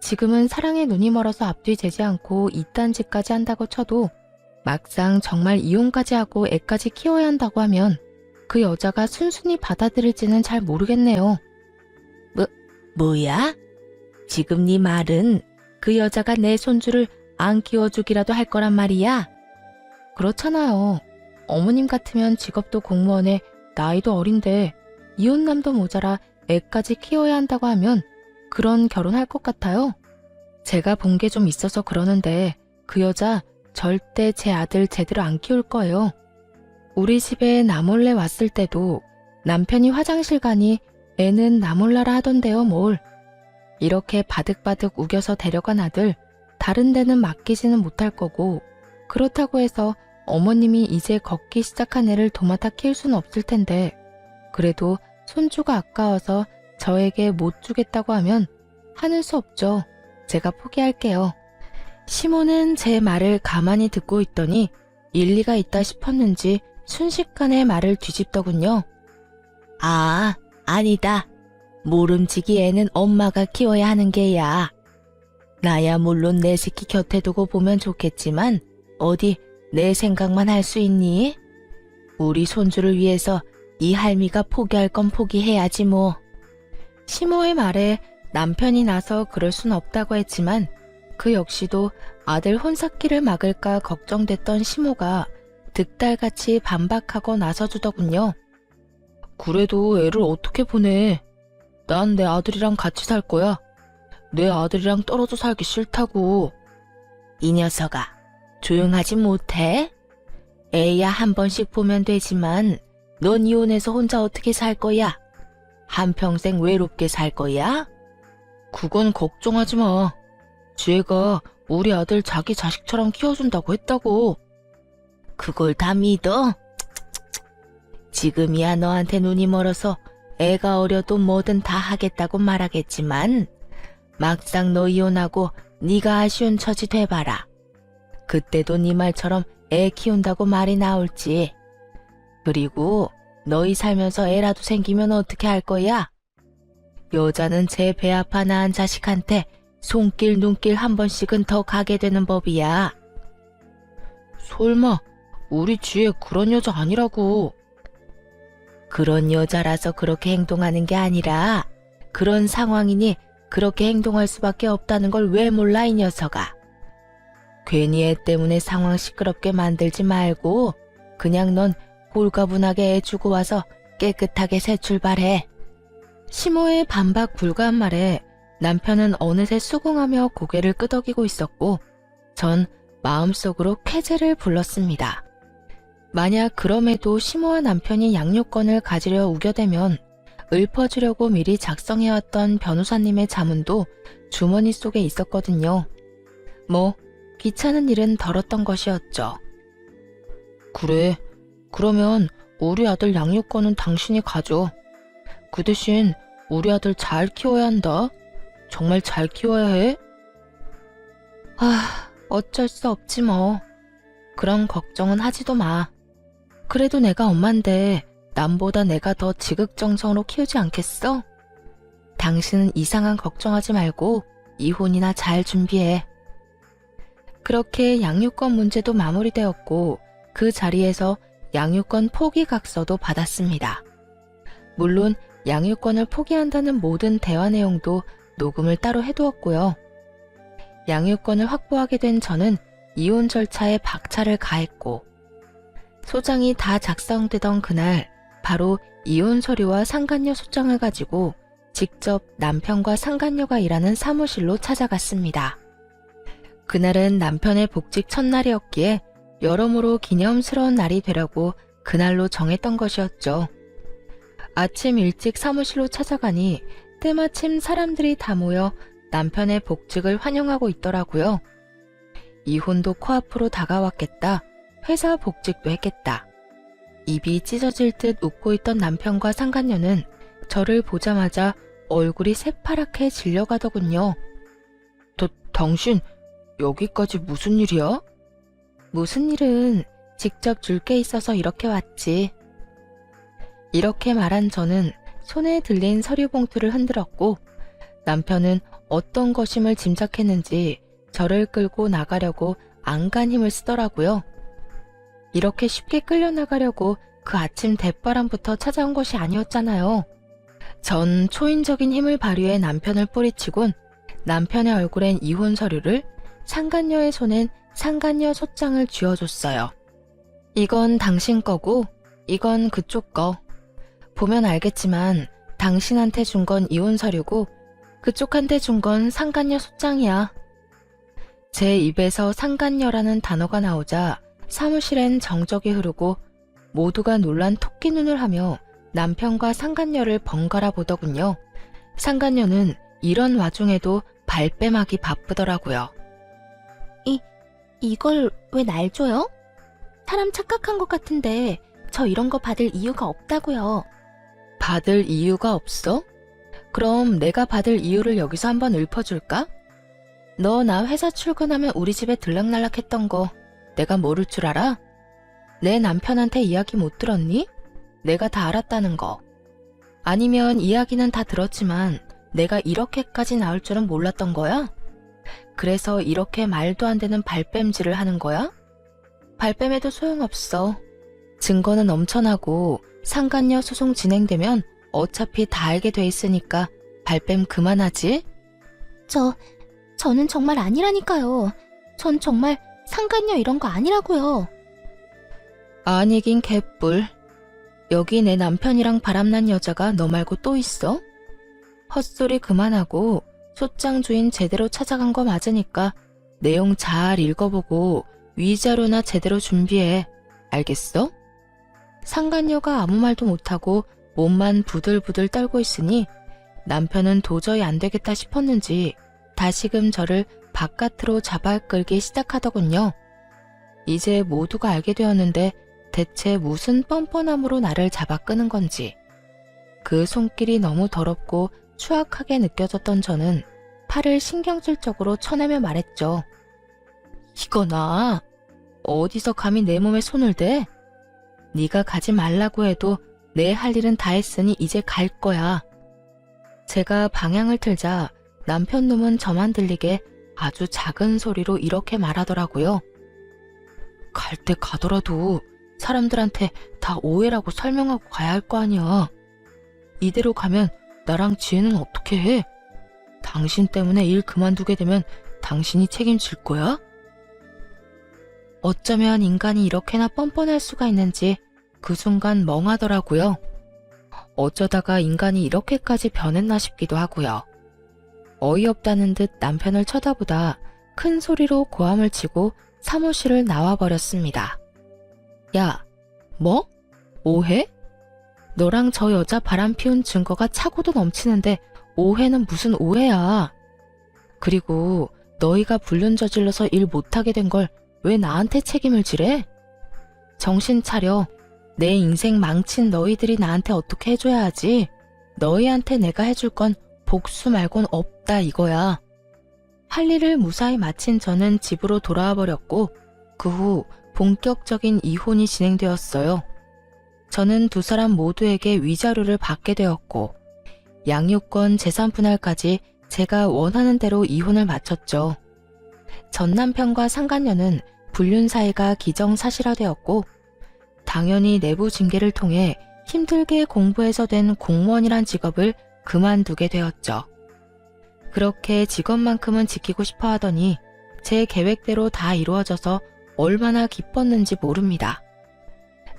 지금은 사랑에 눈이 멀어서 앞뒤 재지 않고 이딴 짓까지 한다고 쳐도 막상 정말 이혼까지 하고 애까지 키워야 한다고 하면 그 여자가 순순히 받아들일지는 잘 모르겠네요. 뭐야? 지금 네 말은 그 여자가 내 손주를 안 키워주기라도 할 거란 말이야? 그렇잖아요. 어머님 같으면 직업도 공무원에 나이도 어린데 이혼남도 모자라 애까지 키워야 한다고 하면 그런 결혼할 것 같아요. 제가 본 게 좀 있어서 그러는데 그 여자 절대 제 아들 제대로 안 키울 거예요. 우리 집에 나 몰래 왔을 때도 남편이 화장실 가니 애는 나 몰라라 하던데요 뭘. 이렇게 바득바득 우겨서 데려간 아들 다른 데는 맡기지는 못할 거고 그렇다고 해서 어머님이 이제 걷기 시작한 애를 도맡아 키울 수는 없을 텐데 그래도 손주가 아까워서 저에게 못 주겠다고 하면 하는 수 없죠. 제가 포기할게요. 시모는 제 말을 가만히 듣고 있더니 일리가 있다 싶었는지 순식간에 말을 뒤집더군요. 아, 아니다. 모름지기 애는 엄마가 키워야 하는 게야. 나야 물론 내 새끼 곁에 두고 보면 좋겠지만 어디 내 생각만 할 수 있니? 우리 손주를 위해서 이 할미가 포기할 건 포기해야지 뭐. 시모의 말에 남편이 나서 그럴 순 없다고 했지만 그 역시도 아들 혼삭기를 막을까 걱정됐던 시모가 득달같이 반박하고 나서주더군요. 그래도 애를 어떻게 보내? 난 내 아들이랑 같이 살 거야. 내 아들이랑 떨어져 살기 싫다고. 이 녀석아, 조용하지 못해? 애야 한 번씩 보면 되지만 넌 이혼해서 혼자 어떻게 살 거야? 한평생 외롭게 살 거야? 그건 걱정하지 마. 쟤가 우리 아들 자기 자식처럼 키워준다고 했다고. 그걸 다 믿어? 지금이야 너한테 눈이 멀어서 애가 어려도 뭐든 다 하겠다고 말하겠지만 막상 너 이혼하고 네가 아쉬운 처지 돼봐라. 그때도 네 말처럼 애 키운다고 말이 나올지. 그리고 너희 살면서 애라도 생기면 어떻게 할 거야? 여자는 제 배 아파 낳은 자식한테 손길 눈길 한 번씩은 더 가게 되는 법이야. 설마 우리 지혜 그런 여자 아니라고. 그런 여자라서 그렇게 행동하는 게 아니라 그런 상황이니 그렇게 행동할 수밖에 없다는 걸 왜 몰라 이 녀석아. 괜히 애 때문에 상황 시끄럽게 만들지 말고 그냥 넌 홀가분하게 애 주고 와서 깨끗하게 새 출발해. 시모의 반박 불가한 말에 남편은 어느새 수긍하며 고개를 끄덕이고 있었고 전 마음속으로 쾌재를 불렀습니다. 만약 그럼에도 시모와 남편이 양육권을 가지려 우겨대면 읊어주려고 미리 작성해왔던 변호사님의 자문도 주머니 속에 있었거든요. 뭐 귀찮은 일은 덜었던 것이었죠. 그래, 그러면 우리 아들 양육권은 당신이 가져. 그 대신 우리 아들 잘 키워야 한다. 정말 잘 키워야 해. 어쩔 수 없지 뭐. 그런 걱정은 하지도 마. 그래도 내가 엄마인데 남보다 내가 더 지극정성으로 키우지 않겠어? 당신은 이상한 걱정하지 말고 이혼이나 잘 준비해. 그렇게 양육권 문제도 마무리되었고 그 자리에서 양육권 포기각서도 받았습니다. 물론 양육권을 포기한다는 모든 대화 내용도 녹음을 따로 해두었고요. 양육권을 확보하게 된 저는 이혼 절차에 박차를 가했고 소장이 다 작성되던 그날 바로 이혼 서류와 상간녀 소장을 가지고 직접 남편과 상간녀가 일하는 사무실로 찾아갔습니다. 그날은 남편의 복직 첫날이었기에 여러모로 기념스러운 날이 되려고 그날로 정했던 것이었죠. 아침 일찍 사무실로 찾아가니 때마침 사람들이 다 모여 남편의 복직을 환영하고 있더라고요. 이혼도 코앞으로 다가왔겠다. 회사 복직도 했겠다. 입이 찢어질 듯 웃고 있던 남편과 상간녀는 저를 보자마자 얼굴이 새파랗게 질려가더군요. 당신 여기까지 무슨 일이야? 무슨 일은 직접 줄 게 있어서 이렇게 왔지. 이렇게 말한 저는 손에 들린 서류 봉투를 흔들었고 남편은 어떤 것임을 짐작했는지 저를 끌고 나가려고 안간 힘을 쓰더라고요. 이렇게 쉽게 끌려나가려고 그 아침 대바람부터 찾아온 것이 아니었잖아요. 전 초인적인 힘을 발휘해 남편을 뿌리치곤 남편의 얼굴엔 이혼 서류를, 상간녀의 손엔 상간녀 소장을 쥐어줬어요. 이건 당신 거고 이건 그쪽 거. 보면 알겠지만 당신한테 준 건 이혼 서류고 그쪽한테 준 건 상간녀 소장이야. 제 입에서 상간녀라는 단어가 나오자 사무실엔 정적이 흐르고 모두가 놀란 토끼 눈을 하며 남편과 상간녀를 번갈아 보더군요. 상간녀는 이런 와중에도 발뺌하기 바쁘더라고요. 이걸 왜 날 줘요? 사람 착각한 것 같은데 저 이런 거 받을 이유가 없다고요. 받을 이유가 없어? 그럼 내가 받을 이유를 여기서 한번 읊어줄까? 너 나 회사 출근하면 우리 집에 들락날락했던 거 내가 모를 줄 알아? 내 남편한테 이야기 못 들었니? 내가 다 알았다는 거. 아니면 이야기는 다 들었지만 내가 이렇게까지 나올 줄은 몰랐던 거야? 그래서 이렇게 말도 안 되는 발뺌질을 하는 거야? 발뺌해도 소용없어. 증거는 엄청나고 상간녀 소송 진행되면 어차피 다 알게 돼 있으니까 발뺌 그만하지? 저는 정말 아니라니까요. 전 정말 상간녀 이런 거 아니라고요. 아니긴 개뿔. 여기 내 남편이랑 바람난 여자가 너 말고 또 있어? 헛소리 그만하고 소장 주인 제대로 찾아간 거 맞으니까 내용 잘 읽어보고 위자료나 제대로 준비해. 알겠어? 상간녀가 아무 말도 못하고 몸만 부들부들 떨고 있으니 남편은 도저히 안 되겠다 싶었는지 다시금 저를 바깥으로 잡아 끌기 시작하더군요. 이제 모두가 알게 되었는데 대체 무슨 뻔뻔함으로 나를 잡아 끄는 건지. 그 손길이 너무 더럽고 추악하게 느껴졌던 저는 팔을 신경질적으로 쳐내며 말했죠. 이거나 어디서 감히 내 몸에 손을 대? 네가 가지 말라고 해도 내 할 일은 다 했으니 이제 갈 거야. 제가 방향을 틀자 남편 놈은 저만 들리게 아주 작은 소리로 이렇게 말하더라고요. 갈 때 가더라도 사람들한테 다 오해라고 설명하고 가야 할 거 아니야. 이대로 가면 나랑 지혜는 어떻게 해? 당신 때문에 일 그만두게 되면 당신이 책임질 거야? 어쩌면 인간이 이렇게나 뻔뻔할 수가 있는지 그 순간 멍하더라고요. 어쩌다가 인간이 이렇게까지 변했나 싶기도 하고요. 어이없다는 듯 남편을 쳐다보다 큰 소리로 고함을 치고 사무실을 나와버렸습니다. 야, 뭐? 오해? 너랑 저 여자 바람 피운 증거가 차고도 넘치는데 오해는 무슨 오해야. 그리고 너희가 불륜 저질러서 일 못하게 된 걸 왜 나한테 책임을 지래? 정신 차려. 내 인생 망친 너희들이 나한테 어떻게 해줘야 하지. 너희한테 내가 해줄 건 복수 말곤 없다 이거야. 할 일을 무사히 마친 저는 집으로 돌아와 버렸고 그 후 본격적인 이혼이 진행되었어요. 저는 두 사람 모두에게 위자료를 받게 되었고 양육권 재산 분할까지 제가 원하는 대로 이혼을 마쳤죠. 전 남편과 상간녀는 불륜 사이가 기정사실화되었고 당연히 내부 징계를 통해 힘들게 공부해서 된 공무원이란 직업을 그만두게 되었죠. 그렇게 직업만큼은 지키고 싶어 하더니 제 계획대로 다 이루어져서 얼마나 기뻤는지 모릅니다.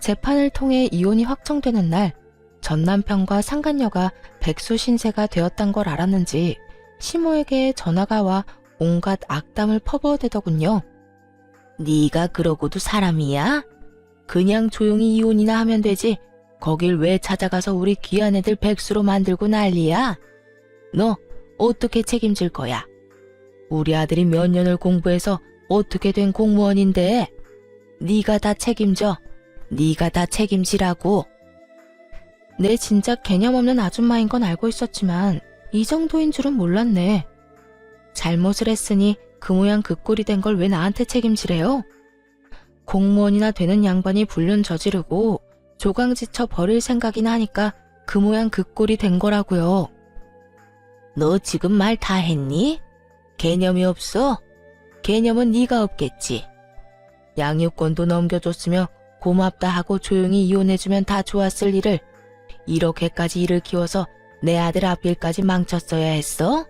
재판을 통해 이혼이 확정되는 날 전 남편과 상간녀가 백수신세가 되었단 걸 알았는지 시모에게 전화가 와 온갖 악담을 퍼부어대더군요. 네가 그러고도 사람이야? 그냥 조용히 이혼이나 하면 되지 거길 왜 찾아가서 우리 귀한 애들 백수로 만들고 난리야? 너 어떻게 책임질 거야? 우리 아들이 몇 년을 공부해서 어떻게 된 공무원인데? 네가 다 책임져. 네가 다 책임지라고. 내 진짜 개념 없는 아줌마인 건 알고 있었지만 이 정도인 줄은 몰랐네. 잘못을 했으니 그 모양 그 꼴이 된 걸 왜 나한테 책임지래요? 공무원이나 되는 양반이 불륜 저지르고 조강지쳐 버릴 생각이나 하니까 그 모양 그 꼴이 된 거라고요. 너 지금 말 다 했니? 개념이 없어? 개념은 네가 없겠지. 양육권도 넘겨줬으며 고맙다 하고 조용히 이혼해주면 다 좋았을 일을 이렇게까지 일을 키워서 내 아들 앞일까지 망쳤어야 했어?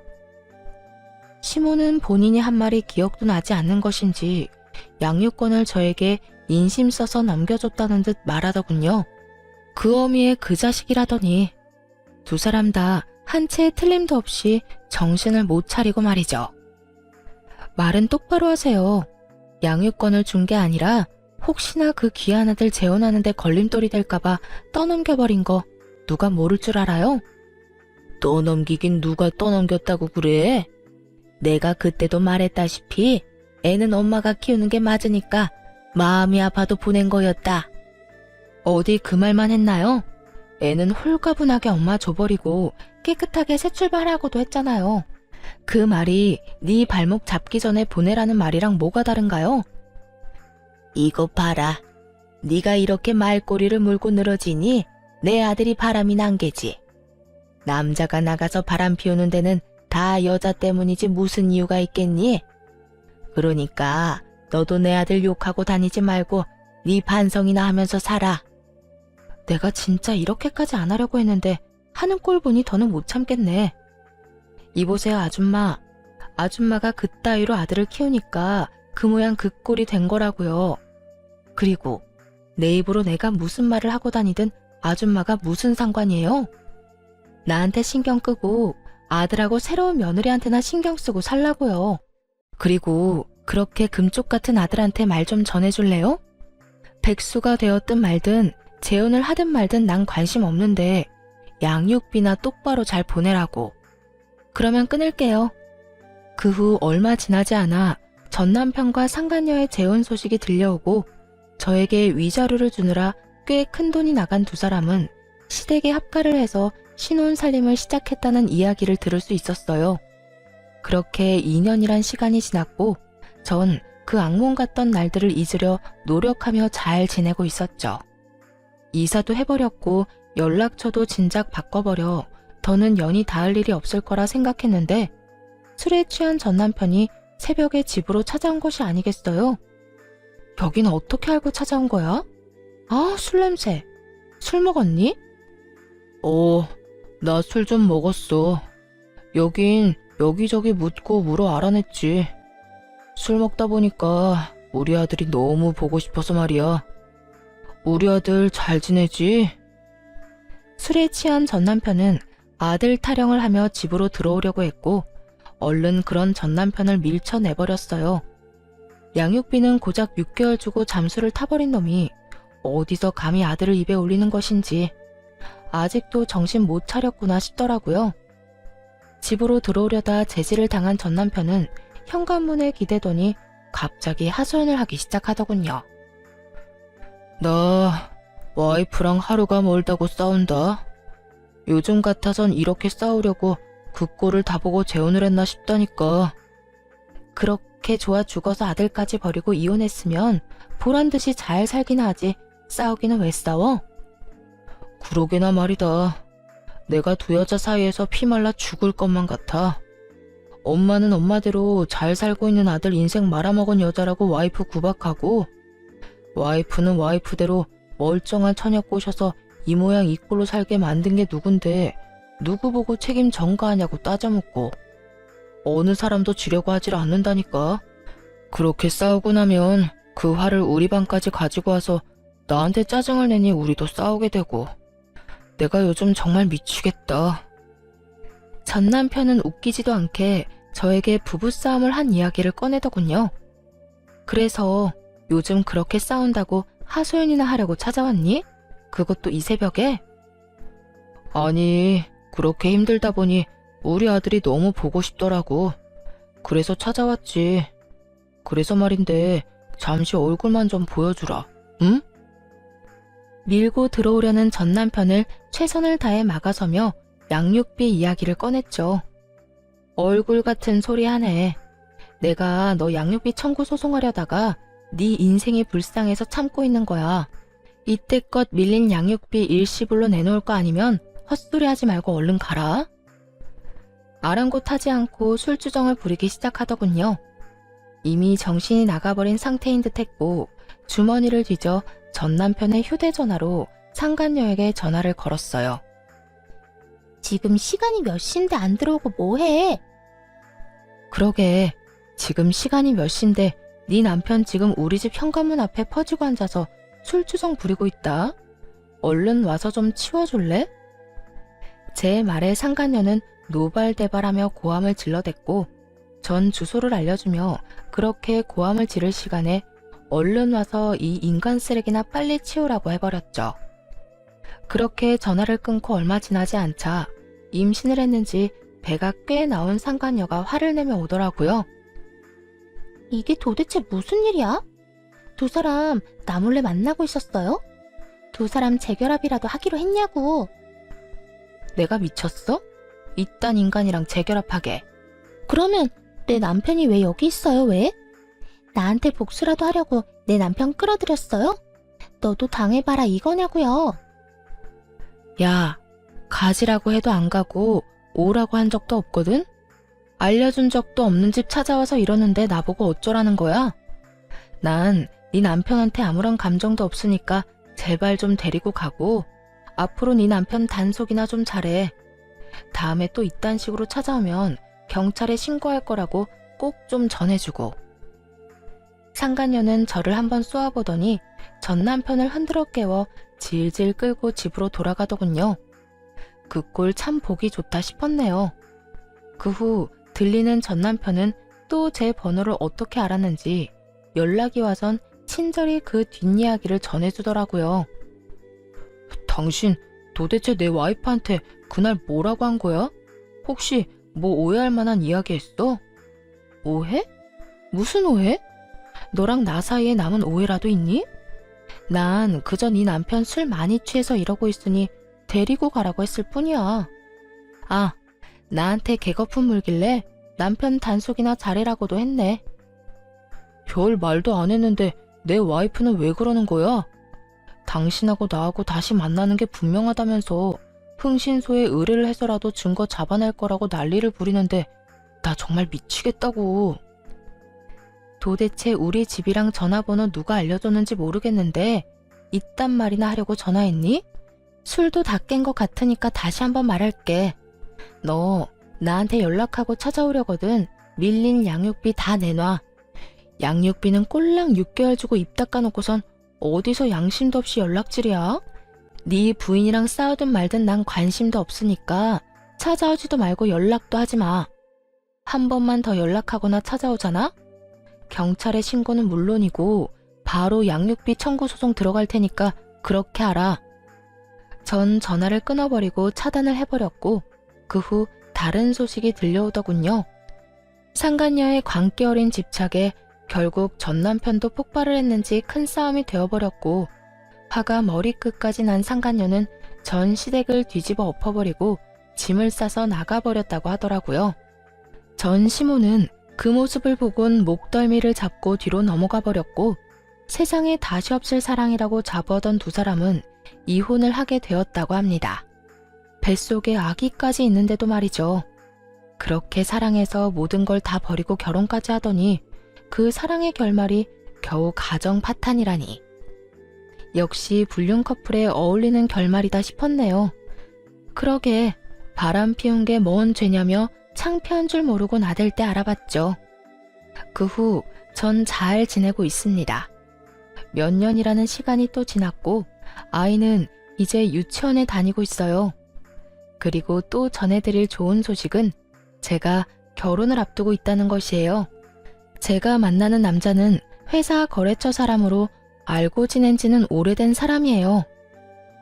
시모는 본인이 한 말이 기억도 나지 않는 것인지 양육권을 저에게 인심 써서 넘겨줬다는 듯 말하더군요. 그 어미의 그 자식이라더니 두 사람 다 한 채의 틀림도 없이 정신을 못 차리고 말이죠. 말은 똑바로 하세요. 양육권을 준 게 아니라 혹시나 그 귀한 아들 재혼하는데 걸림돌이 될까봐 떠넘겨버린 거 누가 모를 줄 알아요? 떠넘기긴 누가 떠넘겼다고 그래? 내가 그때도 말했다시피 애는 엄마가 키우는 게 맞으니까 마음이 아파도 보낸 거였다. 어디 그 말만 했나요? 애는 홀가분하게 엄마 줘버리고 깨끗하게 새 출발하고도 했잖아요. 그 말이 네 발목 잡기 전에 보내라는 말이랑 뭐가 다른가요? 이거 봐라. 네가 이렇게 말꼬리를 물고 늘어지니 내 아들이 바람이 난 게지. 남자가 나가서 바람 피우는 데는 다 여자 때문이지 무슨 이유가 있겠니? 그러니까 너도 내 아들 욕하고 다니지 말고 네 반성이나 하면서 살아. 내가 진짜 이렇게까지 안 하려고 했는데 하는 꼴 보니 더는 못 참겠네. 이보세요 아줌마. 아줌마가 그따위로 아들을 키우니까 그 모양 그 꼴이 된 거라고요. 그리고 내 입으로 내가 무슨 말을 하고 다니든 아줌마가 무슨 상관이에요? 나한테 신경 끄고 아들하고 새로운 며느리한테나 신경 쓰고 살라고요. 그리고 그렇게 금쪽 같은 아들한테 말 좀 전해줄래요? 백수가 되었든 말든 재혼을 하든 말든 난 관심 없는데 양육비나 똑바로 잘 보내라고. 그러면 끊을게요. 그 후 얼마 지나지 않아 전 남편과 상간녀의 재혼 소식이 들려오고 저에게 위자료를 주느라 꽤 큰 돈이 나간 두 사람은 시댁에 합가를 해서 신혼 살림을 시작했다는 이야기를 들을 수 있었어요. 그렇게 2년이란 시간이 지났고 전 그 악몽 같던 날들을 잊으려 노력하며 잘 지내고 있었죠. 이사도 해버렸고 연락처도 진작 바꿔버려 더는 연이 닿을 일이 없을 거라 생각했는데 술에 취한 전 남편이 새벽에 집으로 찾아온 것이 아니겠어요? 여긴 어떻게 알고 찾아온 거야? 아, 술 냄새. 술 먹었니? 나 술 좀 먹었어. 여긴 여기저기 묻고 물어 알아냈지. 술 먹다 보니까 우리 아들이 너무 보고 싶어서 말이야. 우리 아들 잘 지내지? 술에 취한 전 남편은 아들 타령을 하며 집으로 들어오려고 했고 얼른 그런 전 남편을 밀쳐내버렸어요. 양육비는 고작 6개월 주고 잠수를 타버린 놈이 어디서 감히 아들을 입에 올리는 것인지 아직도 정신 못 차렸구나 싶더라고요. 집으로 들어오려다 제지를 당한 전 남편은 현관문에 기대더니 갑자기 하소연을 하기 시작하더군요. 나 와이프랑 하루가 멀다고 싸운다. 요즘 같아선 이렇게 싸우려고 그 꼴을 다 보고 재혼을 했나 싶다니까. 그렇게 좋아 죽어서 아들까지 버리고 이혼했으면 보란듯이 잘 살기나 하지 싸우기는 왜 싸워? 그러게나 말이다. 내가 두 여자 사이에서 피말라 죽을 것만 같아. 엄마는 엄마대로 잘 살고 있는 아들 인생 말아먹은 여자라고 와이프 구박하고 와이프는 와이프대로 멀쩡한 처녀 꼬셔서 이 모양 이 꼴로 살게 만든 게 누군데 누구 보고 책임 전가하냐고 따져묻고 어느 사람도 지려고 하질 않는다니까. 그렇게 싸우고 나면 그 화를 우리 방까지 가지고 와서 나한테 짜증을 내니 우리도 싸우게 되고 내가 요즘 정말 미치겠다. 전 남편은 웃기지도 않게 저에게 부부싸움을 한 이야기를 꺼내더군요. 그래서 요즘 그렇게 싸운다고 하소연이나 하려고 찾아왔니? 그것도 이 새벽에? 아니, 그렇게 힘들다 보니 우리 아들이 너무 보고 싶더라고. 그래서 찾아왔지. 그래서 말인데 잠시 얼굴만 좀 보여주라. 응? 밀고 들어오려는 전 남편을 최선을 다해 막아서며 양육비 이야기를 꺼냈죠. 얼굴 같은 소리 하네. 내가 너 양육비 청구 소송하려다가 네 인생이 불쌍해서 참고 있는 거야. 이때껏 밀린 양육비 일시불로 내놓을 거 아니면 헛소리 하지 말고 얼른 가라. 아랑곳하지 않고 술주정을 부리기 시작하더군요. 이미 정신이 나가버린 상태인 듯했고 주머니를 뒤져 전 남편의 휴대전화로 상간녀에게 전화를 걸었어요. 지금 시간이 몇 시인데 안 들어오고 뭐해? 그러게, 지금 시간이 몇 시인데 네 남편 지금 우리 집 현관문 앞에 퍼지고 앉아서 술주정 부리고 있다. 얼른 와서 좀 치워줄래? 제 말에 상간녀는 노발대발하며 고함을 질러댔고 전 주소를 알려주며 그렇게 고함을 지를 시간에 얼른 와서 이 인간 쓰레기나 빨리 치우라고 해버렸죠. 그렇게 전화를 끊고 얼마 지나지 않자 임신을 했는지 배가 꽤 나온 상간녀가 화를 내며 오더라고요. 이게 도대체 무슨 일이야? 두 사람 나 몰래 만나고 있었어요? 두 사람 재결합이라도 하기로 했냐고. 내가 미쳤어? 이딴 인간이랑 재결합하게. 그러면 내 남편이 왜 여기 있어요, 왜? 나한테 복수라도 하려고 내 남편 끌어들였어요? 너도 당해봐라 이거냐고요. 야, 가지라고 해도 안 가고 오라고 한 적도 없거든? 알려준 적도 없는 집 찾아와서 이러는데 나보고 어쩌라는 거야? 난 네 남편한테 아무런 감정도 없으니까 제발 좀 데리고 가고 앞으로 네 남편 단속이나 좀 잘해. 다음에 또 이딴 식으로 찾아오면 경찰에 신고할 거라고 꼭 좀 전해주고. 상간녀는 저를 한번 쏘아보더니 전 남편을 흔들어 깨워 질질 끌고 집으로 돌아가더군요. 그 꼴 참 보기 좋다 싶었네요. 그 후 들리는 전 남편은 또 제 번호를 어떻게 알았는지 연락이 와선 친절히 그 뒷이야기를 전해주더라고요. 당신 도대체 내 와이프한테 그날 뭐라고 한 거야? 혹시 뭐 오해할 만한 이야기 했어? 오해? 무슨 오해? 너랑 나 사이에 남은 오해라도 있니? 난 그저 네 남편 술 많이 취해서 이러고 있으니 데리고 가라고 했을 뿐이야. 아, 나한테 개거품 물길래 남편 단속이나 잘해라고도 했네. 별 말도 안 했는데 내 와이프는 왜 그러는 거야? 당신하고 나하고 다시 만나는 게 분명하다면서 흥신소에 의뢰를 해서라도 증거 잡아낼 거라고 난리를 부리는데 나 정말 미치겠다고. 도대체 우리 집이랑 전화번호 누가 알려줬는지 모르겠는데 이딴 말이나 하려고 전화했니? 술도 다 깬 것 같으니까 다시 한번 말할게. 너 나한테 연락하고 찾아오려거든 밀린 양육비 다 내놔. 양육비는 꼴랑 6개월 주고 입 닦아놓고선 어디서 양심도 없이 연락질이야? 네 부인이랑 싸우든 말든 난 관심도 없으니까 찾아오지도 말고 연락도 하지 마. 한 번만 더 연락하거나 찾아오잖아? 경찰에 신고는 물론이고 바로 양육비 청구 소송 들어갈 테니까 그렇게 알아. 전 전화를 끊어버리고 차단을 해버렸고 그 후 다른 소식이 들려오더군요. 상간녀의 광기 어린 집착에 결국 전 남편도 폭발을 했는지 큰 싸움이 되어버렸고 화가 머리끝까지 난 상간녀는 전 시댁을 뒤집어 엎어버리고 짐을 싸서 나가버렸다고 하더라고요. 전 시모는 그 모습을 보곤 목덜미를 잡고 뒤로 넘어가 버렸고 세상에 다시 없을 사랑이라고 자부하던 두 사람은 이혼을 하게 되었다고 합니다. 뱃속에 아기까지 있는데도 말이죠. 그렇게 사랑해서 모든 걸 다 버리고 결혼까지 하더니 그 사랑의 결말이 겨우 가정 파탄이라니. 역시 불륜 커플에 어울리는 결말이다 싶었네요. 그러게 바람 피운 게 뭔 죄냐며 창피한 줄 모르고 나댈 때 알아봤죠. 그 후 전 잘 지내고 있습니다. 몇 년이라는 시간이 또 지났고 아이는 이제 유치원에 다니고 있어요. 그리고 또 전해드릴 좋은 소식은 제가 결혼을 앞두고 있다는 것이에요. 제가 만나는 남자는 회사 거래처 사람으로 알고 지낸 지는 오래된 사람이에요.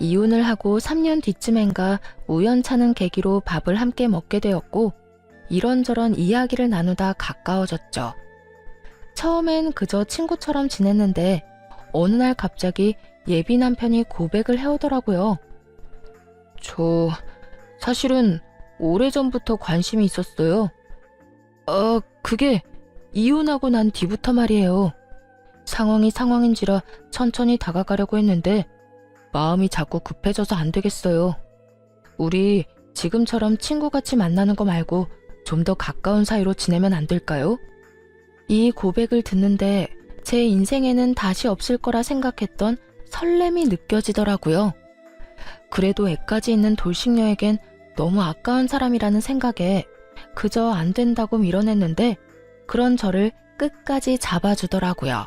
이혼을 하고 3년 뒤쯤엔가 우연찮은 계기로 밥을 함께 먹게 되었고 이런저런 이야기를 나누다 가까워졌죠. 처음엔 그저 친구처럼 지냈는데 어느 날 갑자기 예비 남편이 고백을 해오더라고요. 저 사실은 오래전부터 관심이 있었어요. 그게 이혼하고 난 뒤부터 말이에요. 상황이 상황인지라 천천히 다가가려고 했는데 마음이 자꾸 급해져서 안 되겠어요. 우리 지금처럼 친구같이 만나는 거 말고 좀 더 가까운 사이로 지내면 안 될까요? 이 고백을 듣는데 제 인생에는 다시 없을 거라 생각했던 설렘이 느껴지더라고요. 그래도 애까지 있는 돌싱녀에겐 너무 아까운 사람이라는 생각에 그저 안 된다고 밀어냈는데 그런 저를 끝까지 잡아주더라고요.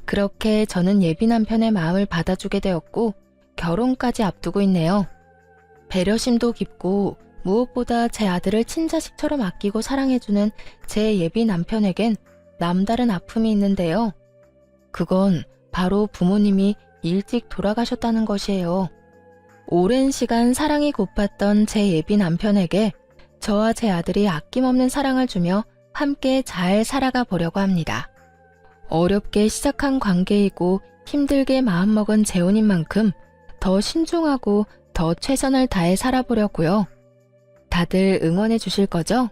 그렇게 저는 예비 남편의 마음을 받아주게 되었고 결혼까지 앞두고 있네요. 배려심도 깊고 무엇보다 제 아들을 친자식처럼 아끼고 사랑해주는 제 예비 남편에겐 남다른 아픔이 있는데요. 그건 바로 부모님이 일찍 돌아가셨다는 것이에요. 오랜 시간 사랑이 고팠던 제 예비 남편에게 저와 제 아들이 아낌없는 사랑을 주며 함께 잘 살아가 보려고 합니다. 어렵게 시작한 관계이고 힘들게 마음먹은 재혼인 만큼 더 신중하고 더 최선을 다해 살아보려고요. 다들 응원해 주실 거죠?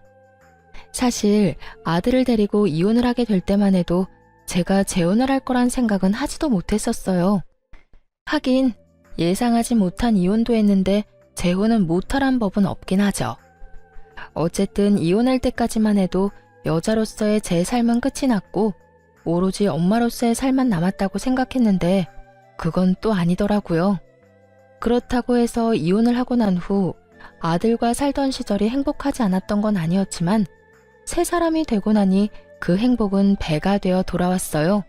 사실 아들을 데리고 이혼을 하게 될 때만 해도 제가 재혼을 할 거란 생각은 하지도 못했었어요. 하긴 예상하지 못한 이혼도 했는데 재혼은 못하란 법은 없긴 하죠. 어쨌든 이혼할 때까지만 해도 여자로서의 제 삶은 끝이 났고 오로지 엄마로서의 삶만 남았다고 생각했는데 그건 또 아니더라고요. 그렇다고 해서 이혼을 하고 난 후 아들과 살던 시절이 행복하지 않았던 건 아니었지만 새 사람이 되고 나니 그 행복은 배가 되어 돌아왔어요.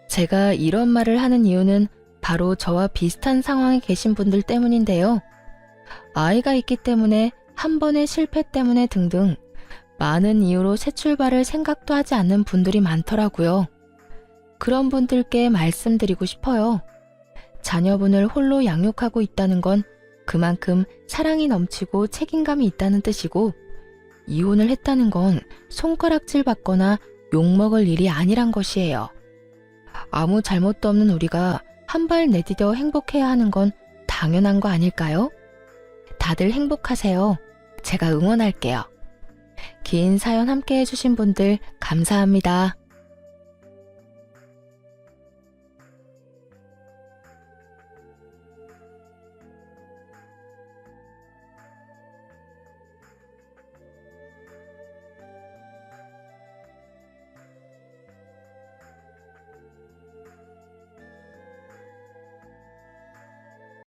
제가 이런 말을 하는 이유는 바로 저와 비슷한 상황에 계신 분들 때문인데요. 아이가 있기 때문에 한 번의 실패 때문에 등등 많은 이유로 새 출발을 생각도 하지 않는 분들이 많더라고요. 그런 분들께 말씀드리고 싶어요. 자녀분을 홀로 양육하고 있다는 건 그만큼 사랑이 넘치고 책임감이 있다는 뜻이고 이혼을 했다는 건 손가락질 받거나 욕먹을 일이 아니란 것이에요. 아무 잘못도 없는 우리가 한 발 내디뎌 행복해야 하는 건 당연한 거 아닐까요? 다들 행복하세요. 제가 응원할게요. 긴 사연 함께 해주신 분들 감사합니다.